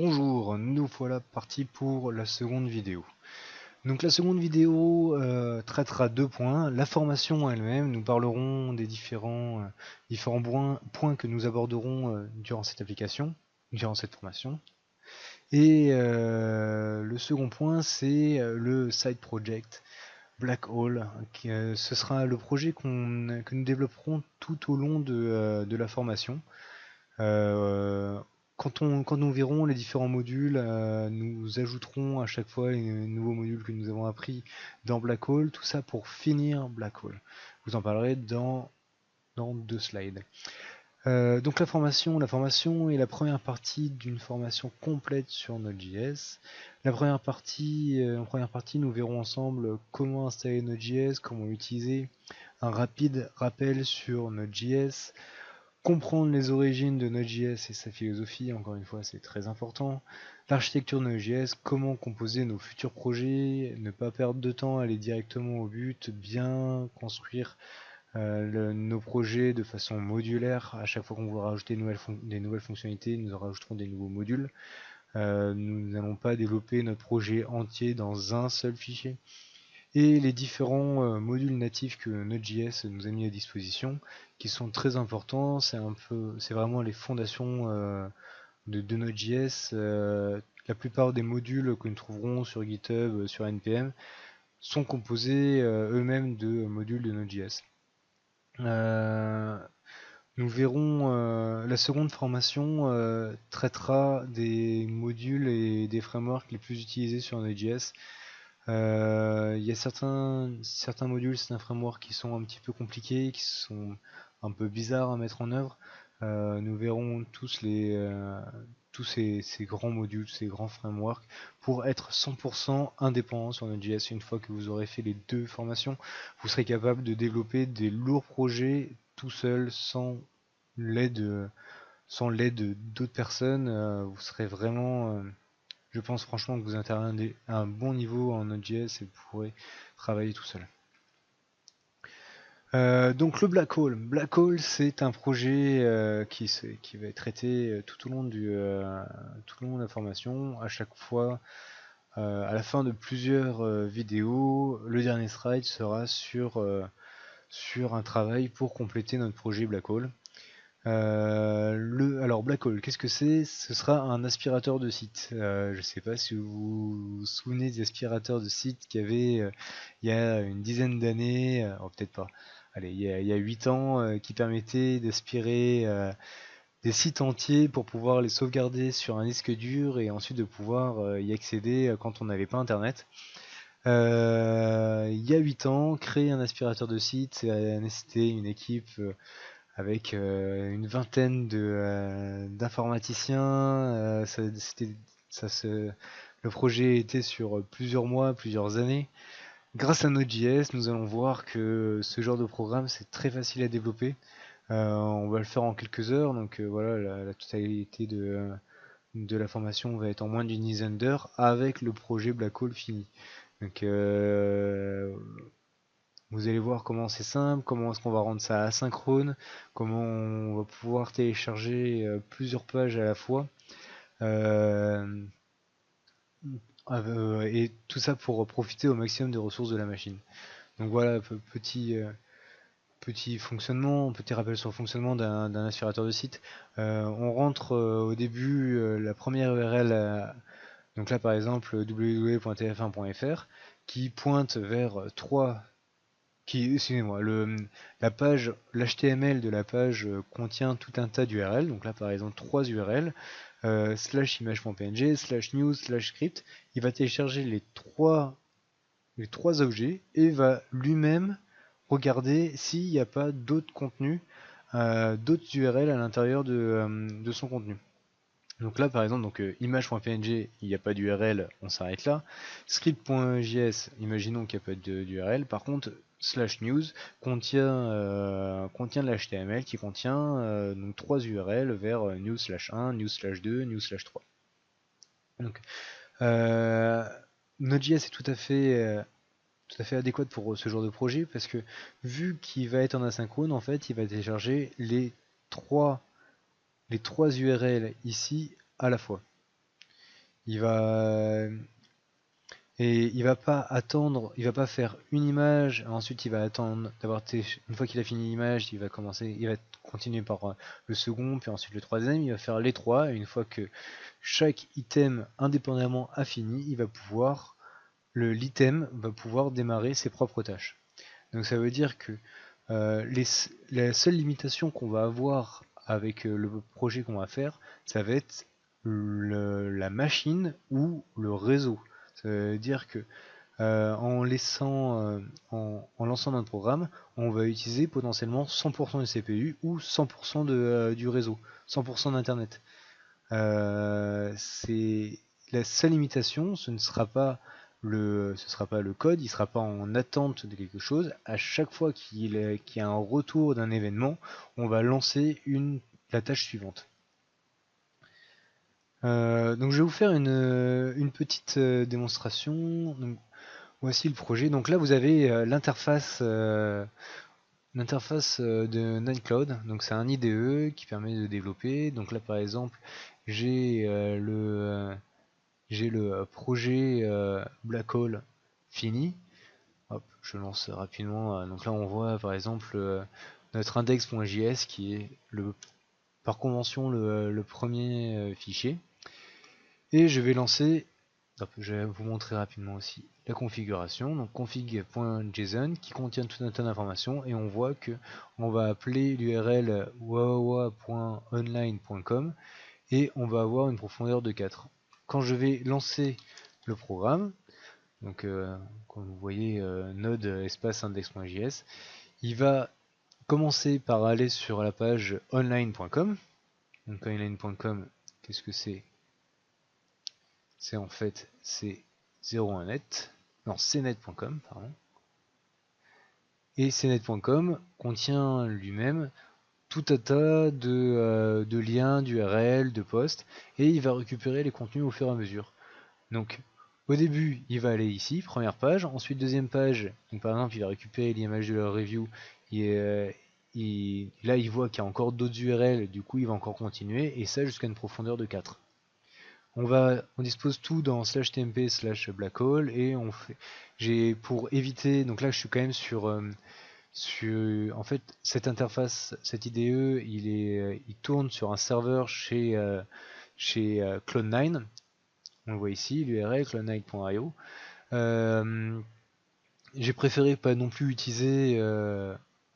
Bonjour, nous voilà partis pour la seconde vidéo. Donc la seconde vidéo traitera deux points. La formation elle-même, nous parlerons des différents points que nous aborderons durant cette application, durant cette formation. Et le second point, c'est le side project Black Hole. Ce sera le projet que nous développerons tout au long de la formation. Euh, quand nous verrons les différents modules, nous ajouterons à chaque fois les nouveaux modules que nous avons appris dans Black Hole, tout ça pour finir Black Hole. Je vous en parlerai dans deux slides. Donc la formation est la première partie d'une formation complète sur Node.js. En première partie, nous verrons ensemble comment installer Node.js, comment l'utiliser, un rapide rappel sur Node.js, comprendre les origines de Node.js et sa philosophie, encore une fois c'est très important, l'architecture de Node.js, comment composer nos futurs projets, ne pas perdre de temps, aller directement au but, bien construire nos projets de façon modulaire. À chaque fois qu'on voudra rajouter des nouvelles fonctionnalités, nous en rajouterons des nouveaux modules. Nous n'allons pas développer notre projet entier dans un seul fichier. Et les différents modules natifs que Node.js nous a mis à disposition, qui sont très importants. C'est vraiment les fondations de Node.js. La plupart des modules que nous trouverons sur GitHub, sur NPM, sont composés eux-mêmes de modules de Node.js. Nous verrons la seconde formation traitera des modules et des frameworks les plus utilisés sur Node.js. Il y a certains modules, certains frameworks qui sont un petit peu compliqués, qui sont un peu bizarres à mettre en œuvre. Nous verrons tous ces grands modules, ces grands frameworks, pour être 100% indépendant sur Node.js. Une fois que vous aurez fait les deux formations, vous serez capable de développer des lourds projets tout seul, sans l'aide d'autres personnes. Vous serez vraiment je pense franchement que vous atteindrez un bon niveau en Node.js et vous pourrez travailler tout seul. Donc le Black Hole. Black Hole, c'est un projet qui va être traité tout au long de la formation. À chaque fois, à la fin de plusieurs vidéos, le dernier slide sera sur un travail pour compléter notre projet Black Hole. Alors Black Hole, qu'est-ce que c'est? Ce sera un aspirateur de site. Je ne sais pas si vous vous souvenez des aspirateurs de site qu'il y avait il y a une dizaine d'années, peut-être pas, allez, il y a 8 ans, qui permettaient d'aspirer des sites entiers pour pouvoir les sauvegarder sur un disque dur et ensuite de pouvoir y accéder quand on n'avait pas internet. Il y a 8 ans, créer un aspirateur de site, ça a nécessité une équipe avec une vingtaine d'informaticiens. Le projet était sur plusieurs mois, plusieurs années. Grâce à Node.js, nous allons voir que ce genre de programme, c'est très facile à développer. On va le faire en quelques heures, donc voilà, la totalité de la formation va être en moins d'une dizaine d'heures avec le projet Black Hole fini. Donc vous allez voir comment c'est simple, comment est-ce qu'on va rendre ça asynchrone, comment on va pouvoir télécharger plusieurs pages à la fois. Euh, et tout ça pour profiter au maximum des ressources de la machine. Donc voilà, petit fonctionnement, petit rappel sur le fonctionnement d'un aspirateur de site. On rentre au début la première URL, donc là par exemple www.tf1.fr, qui pointe vers excusez-moi, la page, l'HTML de la page contient tout un tas d'URL, donc là par exemple 3 URL, slash image.png, slash news, slash script. Il va télécharger les trois objets et va lui-même regarder s'il n'y a pas d'autres contenus, d'autres URL à l'intérieur de son contenu. Donc là par exemple, image.png, il n'y a pas d'URL, on s'arrête là. Script.js, imaginons qu'il n'y a pas d'URL. Par contre, slash news contient de l'HTML qui contient donc 3 URL vers news slash 1, news slash 2, news slash 3. Donc Node.js est tout à fait adéquat pour ce genre de projet parce que vu qu'il va être en asynchrone, en fait, il va télécharger les trois URL ici à la fois. il va il va pas attendre, il va pas faire une image, ensuite il va attendre d'avoir une fois qu'il a fini l'image, il va continuer par le second, puis ensuite le troisième, il va faire les trois, et une fois que chaque item indépendamment a fini, l'item va pouvoir démarrer ses propres tâches. Donc ça veut dire que la seule limitation qu'on va avoir avec le projet qu'on va faire, ça va être la machine ou le réseau. Ça veut dire que en lançant notre programme, on va utiliser potentiellement 100% du CPU ou 100% du réseau, 100% d'internet. C'est la seule limitation, ce sera pas le code, il sera pas en attente de quelque chose. À chaque fois qu'il y a un retour d'un événement, on va lancer la tâche suivante. Donc je vais vous faire une petite démonstration. Donc, voici le projet. Donc là vous avez l'interface de Nightcloud. Donc c'est un IDE qui permet de développer. Donc là par exemple j'ai le projet Black Hole fini. Hop, je lance rapidement. Donc là on voit par exemple notre index.js qui est par convention le premier fichier. Et je vais lancer, je vais vous montrer rapidement aussi la configuration, donc config.json qui contient tout un tas d'informations, et on voit que on va appeler l'URL wawa.online.com et on va avoir une profondeur de 4. Quand je vais lancer le programme, donc comme vous voyez node espace index.js, il va commencer par aller sur la page online.com. Donc online.com, qu'est-ce que c'est? C'est en fait c'est 01net, non cnet.com pardon. Et cnet.com contient lui-même tout un tas de liens, d'URL, de posts, et il va récupérer les contenus au fur et à mesure. Donc au début il va aller ici, première page, ensuite deuxième page, donc par exemple il va récupérer l'image de la review, là il voit qu'il y a encore d'autres URL, du coup il va encore continuer, et ça jusqu'à une profondeur de 4. On dispose tout dans /tmp/blackhole et pour éviter, donc là je suis quand même en fait cette interface, cette IDE, il tourne sur un serveur chez Cloud9, on le voit ici, l'URL cloud9.io. J'ai préféré pas non plus utiliser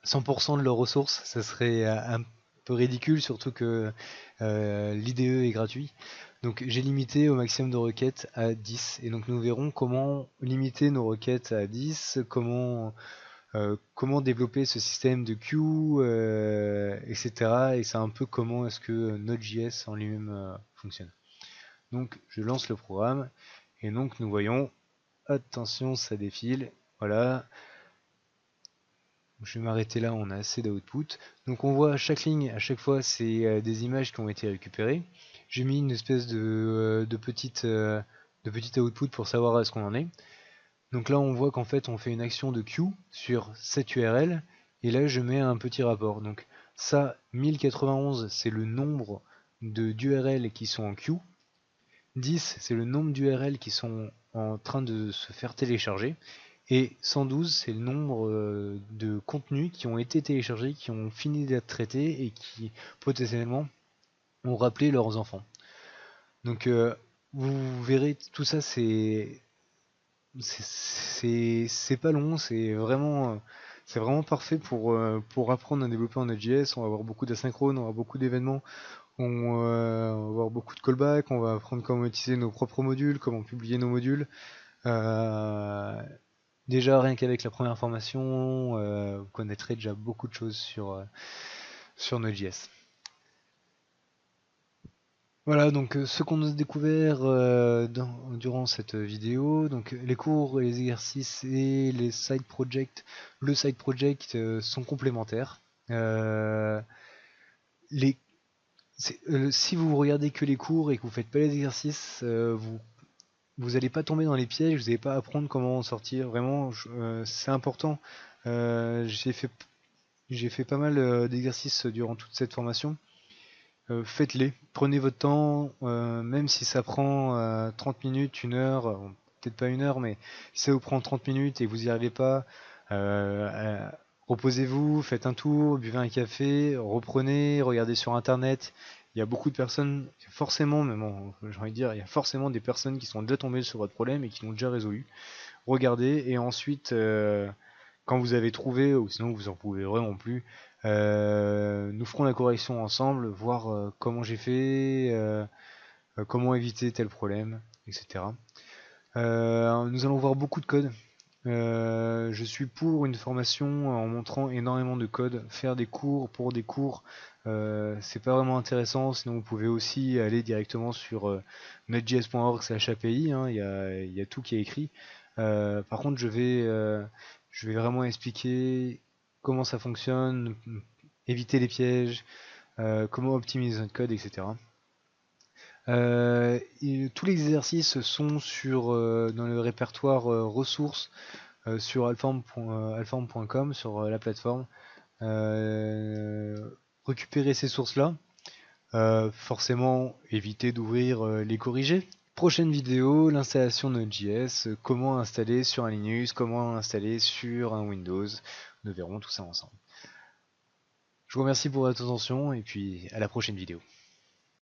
100% de leurs ressources, ça serait un peu ridicule, surtout que l'IDE est gratuit. Donc j'ai limité au maximum de requêtes à 10, et donc nous verrons comment limiter nos requêtes à 10, comment développer ce système de queue, etc. Et c'est un peu comment est-ce que Node.js en lui-même fonctionne. Donc je lance le programme, et donc nous voyons, attention ça défile, voilà. Je vais m'arrêter là, on a assez d'output. Donc on voit à chaque ligne, à chaque fois, c'est des images qui ont été récupérées. J'ai mis une espèce de petite output pour savoir à ce qu'on en est. Donc là on voit qu'en fait on fait une action de queue sur cette URL, et là je mets un petit rapport. Donc ça, 1091 c'est le nombre d'URL qui sont en queue, 10 c'est le nombre d'URL qui sont en train de se faire télécharger, et 112 c'est le nombre de contenus qui ont été téléchargés, qui ont fini d'être traités et qui potentiellement ont rappelé leurs enfants. Donc vous verrez, tout ça c'est pas long, c'est vraiment parfait pour apprendre à développer en Node.js. On va avoir beaucoup d'asynchrone, on va avoir beaucoup d'événements, on va avoir beaucoup de callbacks, on va apprendre comment utiliser nos propres modules, comment publier nos modules. Déjà rien qu'avec la première formation, vous connaîtrez déjà beaucoup de choses sur Node.js. Voilà, donc ce qu'on a découvert durant cette vidéo, donc les cours, les exercices et le side project sont complémentaires. Si vous regardez que les cours et que vous faites pas les exercices, vous n'allez pas tomber dans les pièges, vous n'allez pas apprendre comment en sortir. Vraiment, c'est important. J'ai fait pas mal d'exercices durant toute cette formation, faites-les, prenez votre temps, même si ça prend 30 minutes, une heure, peut-être pas une heure, mais si ça vous prend 30 minutes et que vous n'y arrivez pas, reposez-vous, faites un tour, buvez un café, reprenez, regardez sur internet. Il y a beaucoup de personnes, forcément, mais bon, j'ai envie de dire, il y a forcément des personnes qui sont déjà tombées sur votre problème et qui l'ont déjà résolu. Regardez et ensuite, quand vous avez trouvé, ou sinon vous en pouvez vraiment plus, nous ferons la correction ensemble, voir comment j'ai fait, comment éviter tel problème, etc. Nous allons voir beaucoup de code. Je suis pour une formation en montrant énormément de code. Faire des cours pour des cours, c'est pas vraiment intéressant. Sinon, vous pouvez aussi aller directement sur node.js.org/api. Hein, il y a tout qui est écrit. Par contre, je vais vraiment expliquer comment ça fonctionne, éviter les pièges, comment optimiser notre code, etc. Tous les exercices sont dans le répertoire ressources sur alform.com, sur la plateforme. Récupérer ces sources-là. Forcément, éviter d'ouvrir les corrigés. Prochaine vidéo, l'installation de Node.js, comment installer sur un Linux, comment installer sur un Windows. Nous verrons tout ça ensemble. Je vous remercie pour votre attention et puis à la prochaine vidéo.